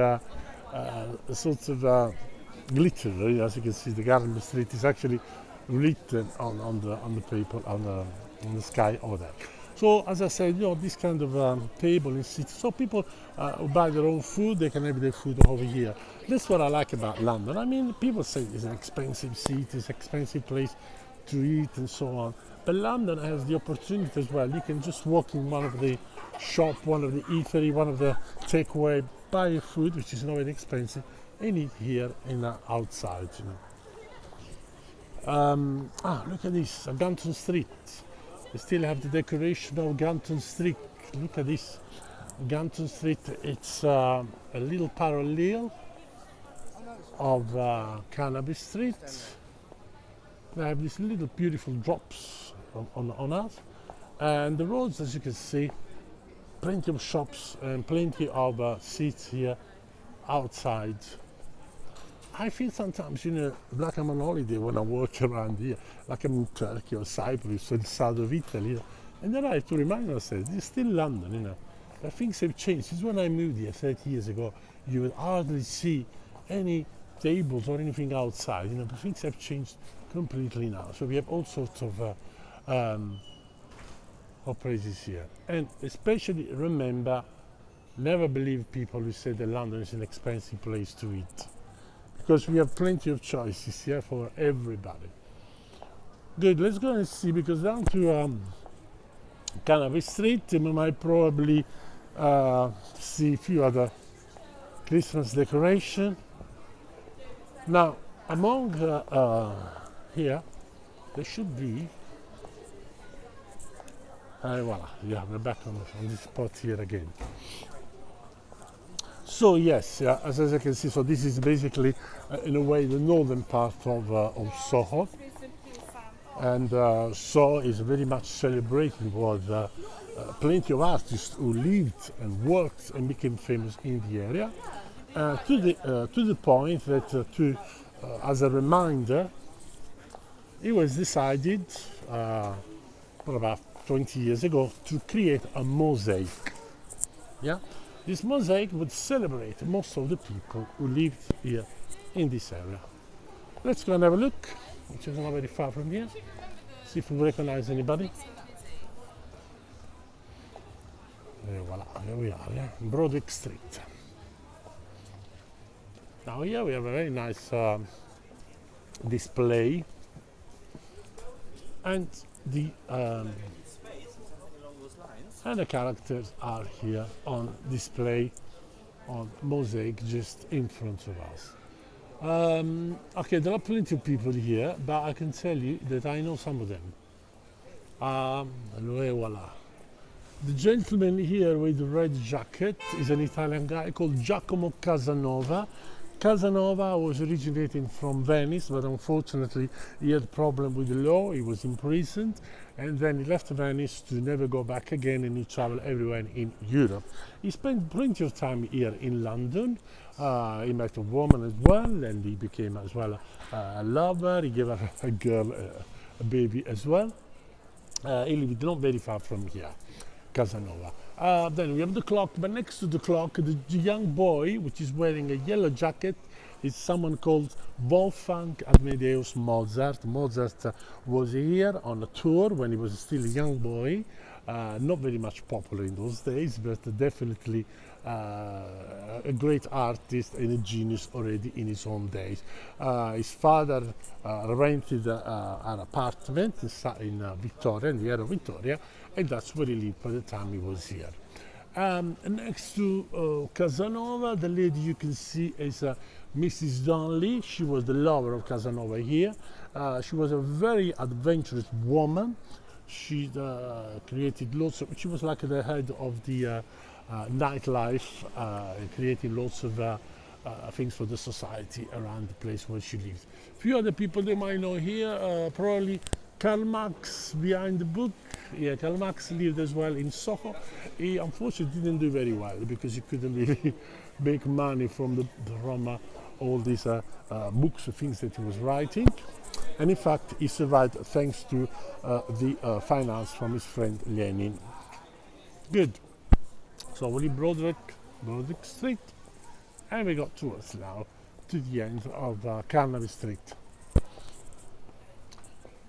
sorts of glitter. As you can see, the Ganton Street is actually written on the paper, on the sky over there. So, as I said, this kind of table in city, so people who buy their own food, they can have their food over here. That's what I like about London. I mean, people say it's an expensive city, it's an expensive place to eat and so on. But London has the opportunity as well. You can just walk in one of the shop, one of the eatery, one of the takeaway, buy your food, which is not very expensive, and eat here and outside. Look at this, Ganton Street. We still have the decoration of Ganton Street. Look at this. Ganton Street, it's a little parallel of Cannabis Street. They have these little beautiful drops on us. And the roads, as you can see, plenty of shops and plenty of seats here outside. I feel sometimes, like I'm on holiday when I walk around here, like I'm in Turkey or Cyprus or the south of Italy, and then I have to remind myself, it's still London, but things have changed. Since when I moved here 30 years ago, you would hardly see any tables or anything outside, but things have changed completely now. So we have all sorts of places here. And especially remember, never believe people who say that London is an expensive place to eat, because we have plenty of choices here for everybody. Good, let's go and see, because down to Cannabis Street, we might probably see a few other Christmas decoration. Now, among here, there should be, voila, yeah, we're back on this spot here again. So yes, as you can see, so this is basically, in a way, the northern part of Soho. And Soho is very much celebrated with plenty of artists who lived and worked and became famous in the area. To the point that, as a reminder, it was decided, about 20 years ago, to create a mosaic. Yeah. This mosaic would celebrate most of the people who lived here in this area. Let's go and have a look, which is not very far from here. See if we recognize anybody. Voila, here we are, yeah? Broadway Street. Now here we have a very nice display, and the characters are here on display on mosaic just in front of us. Okay, there are plenty of people here, but I can tell you that I know some of them. Voila. The gentleman here with the red jacket is an Italian guy called Giacomo Casanova. Casanova was originating from Venice, but unfortunately he had a problem with the law. He was imprisoned, and then he left Venice to never go back again, and he traveled everywhere in Europe. He spent plenty of time here in London. He met a woman as well, and he became as well a lover. He gave her a girl, a baby as well. He lived not very far from here, Casanova. Then we have the clock, but next to the clock, the young boy, which is wearing a yellow jacket, is someone called Wolfgang Amadeus Mozart. Mozart was here on a tour when he was still a young boy. Not very much popular in those days, but definitely a great artist and a genius already in his own days. His father rented an apartment in Victoria, in the area of Victoria, and that's where he lived by the time he was here. Next to Casanova, the lady you can see is Mrs. Donnelly. She was the lover of Casanova here. She was a very adventurous woman. She created lots of, she was like the head of the nightlife, creating lots of things for the society around the place where she lived. Few other people they might know here, probably Karl Marx behind the book. Yeah, Karl Marx lived as well in Soho. He unfortunately didn't do very well because he couldn't really make money from all these books and things that he was writing. And in fact, he survived thanks to the finance from his friend Lenin. Good. So we leave Broadway Street, and we got towards now to the end of Cannabis Street.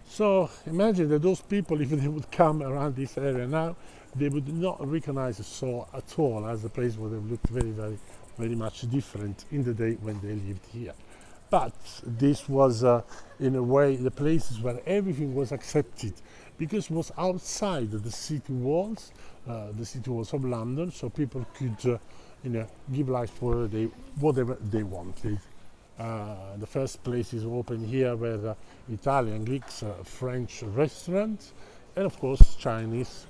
So imagine that those people, if they would come around this area now, they would not recognize Soho at all, as the place would have looked very, very, very much different in the day when they lived here. But this was, in a way, the places where everything was accepted, because it was outside the city walls of London, so people could, give life for whatever they wanted. The first places open here were Italian, Greeks, French restaurants, and of course Chinese,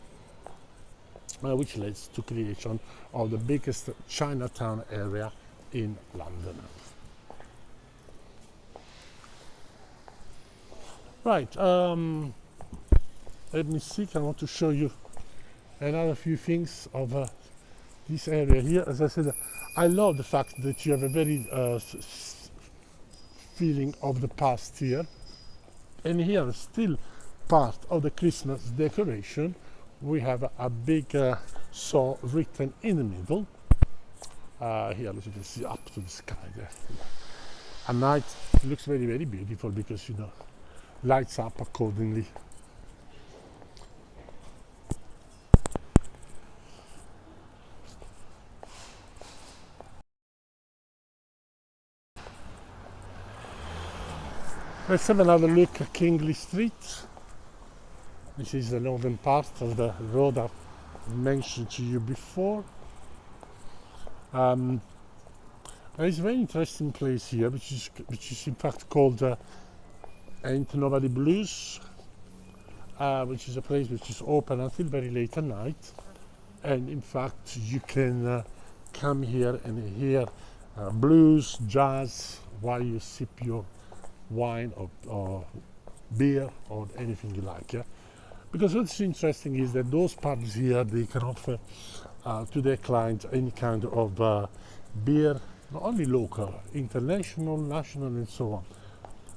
which led to creation of the biggest Chinatown area in London. Right, let me see, I want to show you another few things of this area here. As I said, I love the fact that you have a very feeling of the past here, and here still part of the Christmas decoration. We have a big saw written in the middle. Here, as you can see, up to the sky there. At night, it looks very, very beautiful because lights up accordingly. Let's have another look at Kingly Street. This is the northern part of the road I mentioned to you before. There is a very interesting place here, which is in fact called Ain't Nobody Blues, which is a place which is open until very late at night, and in fact you can come here and hear blues, jazz while you sip your wine or beer or anything you like. Yeah, because what's interesting is that those pubs here, they can offer to their clients any kind of beer, not only local, international, national, and so on.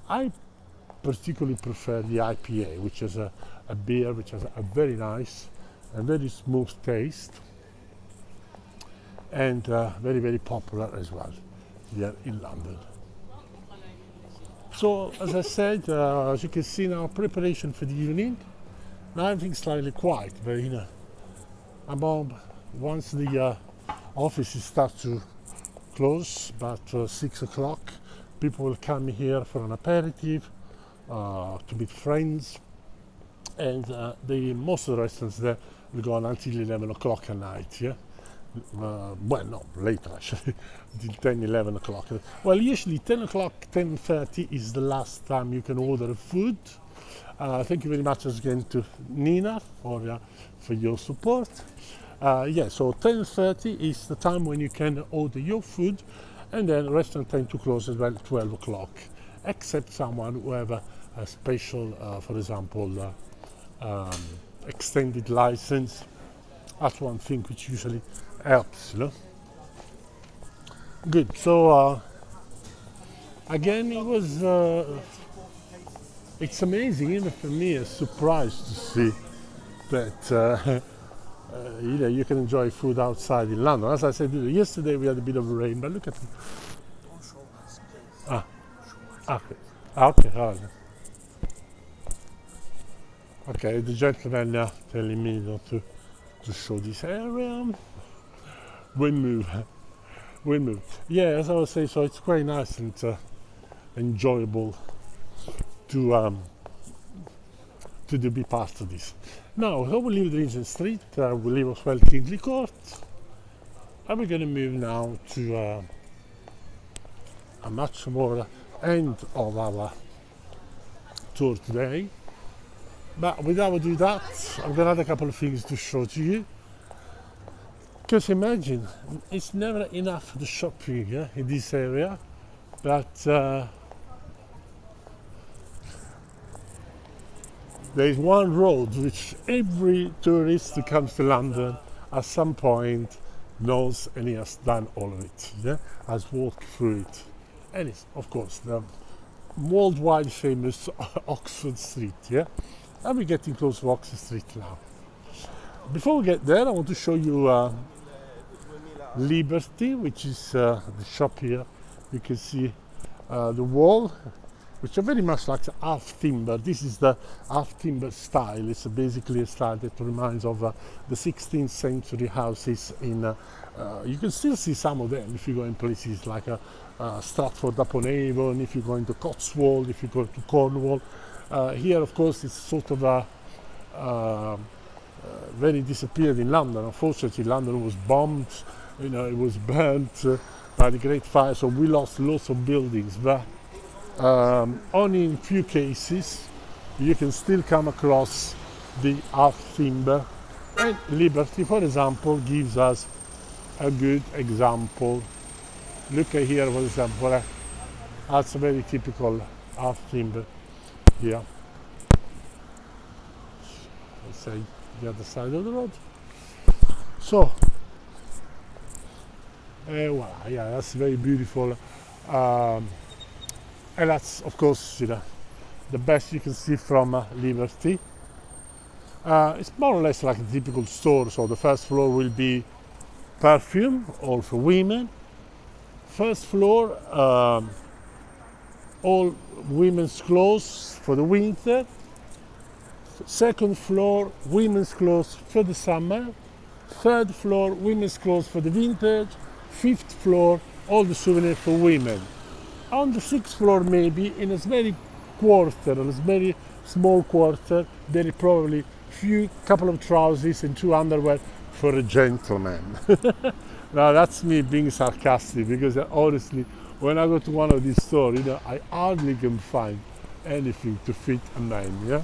I particularly prefer the IPA, which is a beer which has a very nice and very smooth taste, and very, very popular as well here in London. So, as I said, as you can see now, preparation for the evening. Now everything's slightly quiet, but about once the offices start to close, about 6 o'clock, people will come here for an aperitive, to meet friends, and most of the restaurants there will go on until 11 o'clock at night, yeah? Well, no, later actually, until 10, 11 o'clock. Well, usually 10 o'clock, 10:30 is the last time you can order food. Thank you very much again to Nina for your support. So 10:30 is the time when you can order your food, and then restaurant tend to close as well at 12 o'clock, except someone who have a special, for example, extended license. That's one thing which usually helps, Good. So again, it's amazing, even for me, a surprise to see that you can enjoy food outside in London. As I said yesterday, we had a bit of rain, but look at it. Okay, all right. Okay, the gentleman now telling me not to show this area. Wind move. Yeah, as I was saying, so it's quite nice and enjoyable to be part of this. Now, so we leave Regent Street, we leave as well Kingsley Court, and we're going to move now to a much more end of our tour today. But without do that, I've got another couple of things to show to you. Because imagine, it's never enough the shopping in this area, but there is one road which every tourist who comes to London at some point knows, and he has done all of it, has walked through it. And it's, of course, the worldwide famous Oxford Street, And we're getting close to Oxford Street now. Before we get there, I want to show you Liberty, which is the shop here. You can see the wall, which are very much like the half timber. This is the half timber style. It's basically a style that reminds of the 16th century houses in. You can still see some of them if you go in places like Stratford-upon-Avon, if you go into Cotswold, if you go to Cornwall. Here, of course, it's sort of very disappeared in London. Unfortunately, London was bombed. It was burnt by the Great Fire, so we lost lots of buildings. But only in few cases you can still come across the half timber. And Liberty, for example, gives us a good example. Look at here, for example, that's a very typical half timber here. Let's say the other side of the road. So, voila, that's very beautiful. And that's, of course, the best you can see from Liberty. It's more or less like a typical store. So the first floor will be perfume, all for women. First floor, all women's clothes for the winter. Second floor, women's clothes for the summer. Third floor, women's clothes for the vintage. Fifth floor, all the souvenirs for women. On the sixth floor, maybe in a very small quarter, there is probably couple of trousers and two underwear for a gentleman. Now that's me being sarcastic, because honestly, when I go to one of these stores, I hardly can find anything to fit a man.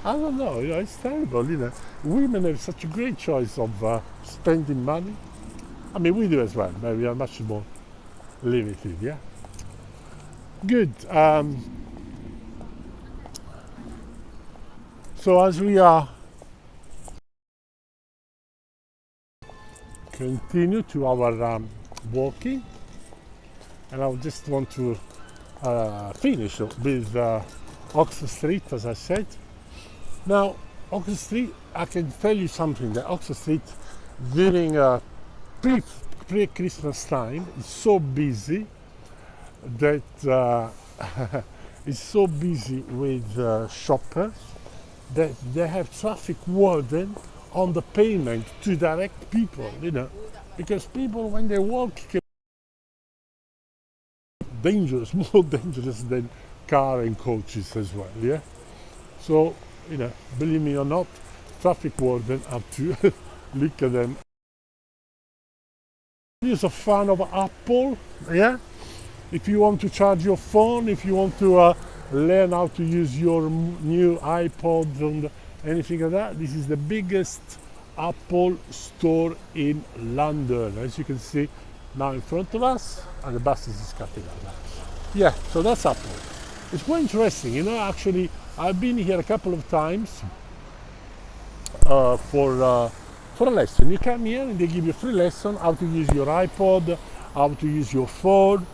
I don't know, it's terrible. Women have such a great choice of spending money. I mean, we do as well, but we are much more limited. Good. So as we are continue to our walking, and I just want to finish with Oxford Street, as I said. Now, Oxford Street, I can tell you something, that Oxford Street during pre-Christmas time is so busy that is so busy with shoppers that they have traffic warden on the pavement to direct people, because people when they walk can be dangerous, more dangerous than car and coaches as well, yeah? So, believe me or not, traffic warden have to look at them. Here's a fan of Apple, yeah? If you want to charge your phone, if you want to learn how to use your new iPod and anything like that, this is the biggest Apple store in London, as you can see now in front of us, and the bus is cutting out. Yeah, so that's Apple. It's quite interesting, actually I've been here a couple of times for a lesson. You come here and they give you a free lesson how to use your iPod, how to use your phone.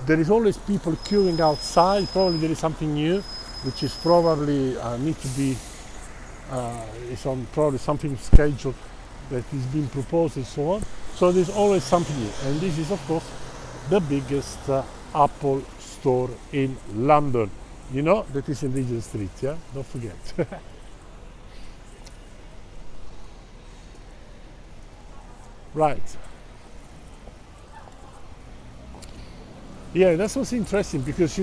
There is always people queuing outside. Probably there is something new, which is probably need to be is on probably something scheduled that is being proposed and so on. So there's always something new, and this is of course the biggest Apple store in London. That is in Regent Street. Yeah, don't forget. Right. Yeah, that's what's interesting because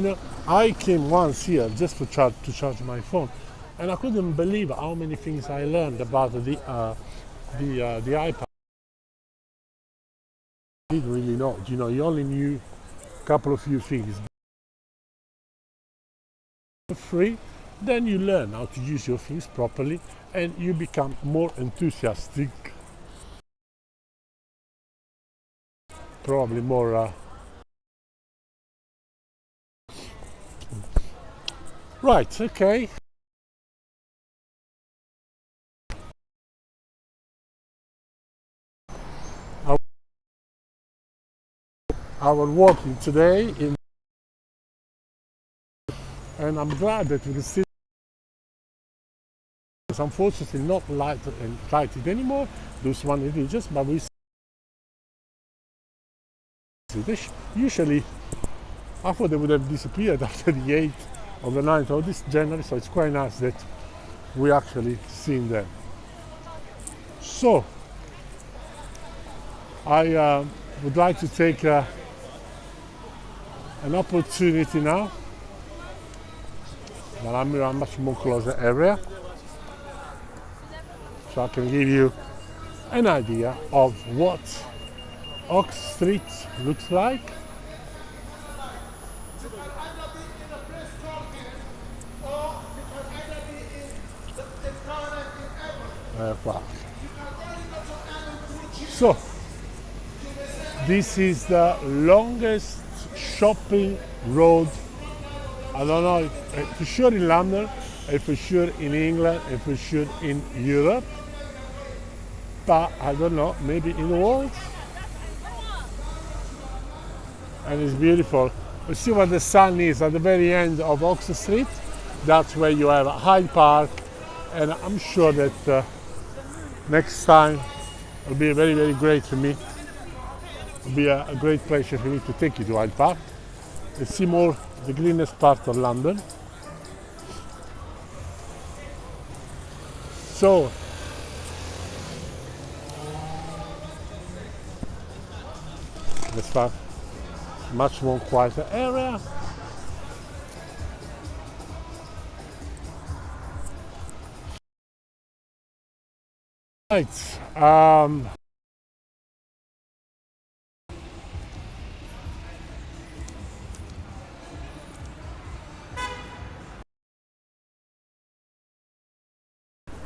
I came once here just to charge my phone, and I couldn't believe how many things I learned about the iPad. I didn't really know. You only knew a couple of few things. Free, then you learn how to use your things properly, and you become more enthusiastic. Probably more. Right, okay. Our walking today, and I'm glad that we can see it's unfortunately not lighted anymore. Those one it is just, but we see this. Usually, I thought they would have disappeared after the 8th or the 9th of this January, so it's quite nice that we actually seen them. So, I would like to take an opportunity now, but I'm in a much more closer area, so I can give you an idea of what Ox Street looks like. So, this is the longest shopping road, I don't know, for sure in London, and for sure in England, and for sure in Europe, but I don't know, maybe in the world. And it's beautiful. You see where the sun is at the very end of Oxford Street. That's where you have Hyde Park, and I'm sure that next time it'll be very, very great for me. It'll be a great pleasure for me to take you to Hyde Park and see more the greenest part of London. So, let's start much more quieter area. Right.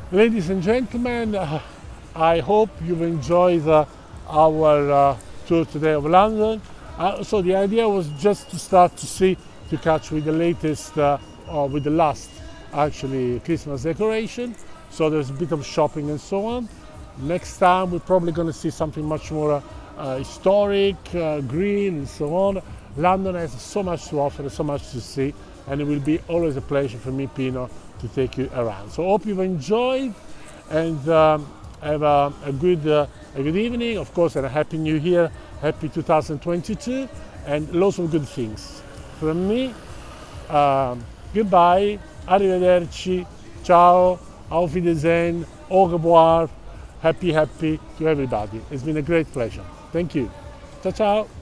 Ladies and gentlemen, I hope you've enjoyed our tour today of London. So the idea was just to start to catch with the latest, or with the last actually Christmas decoration. So there's a bit of shopping and so on. Next time we're probably going to see something much more historic, green and so on. London has so much to offer, so much to see, and it will be always a pleasure for me, Pino, to take you around. So hope you've enjoyed, and have a good evening, of course, and a happy new year, happy 2022, and lots of good things from me Goodbye, arrivederci, ciao, auf Wiedersehen, au revoir, happy to everybody. It's been a great pleasure. Thank you. Ciao, ciao.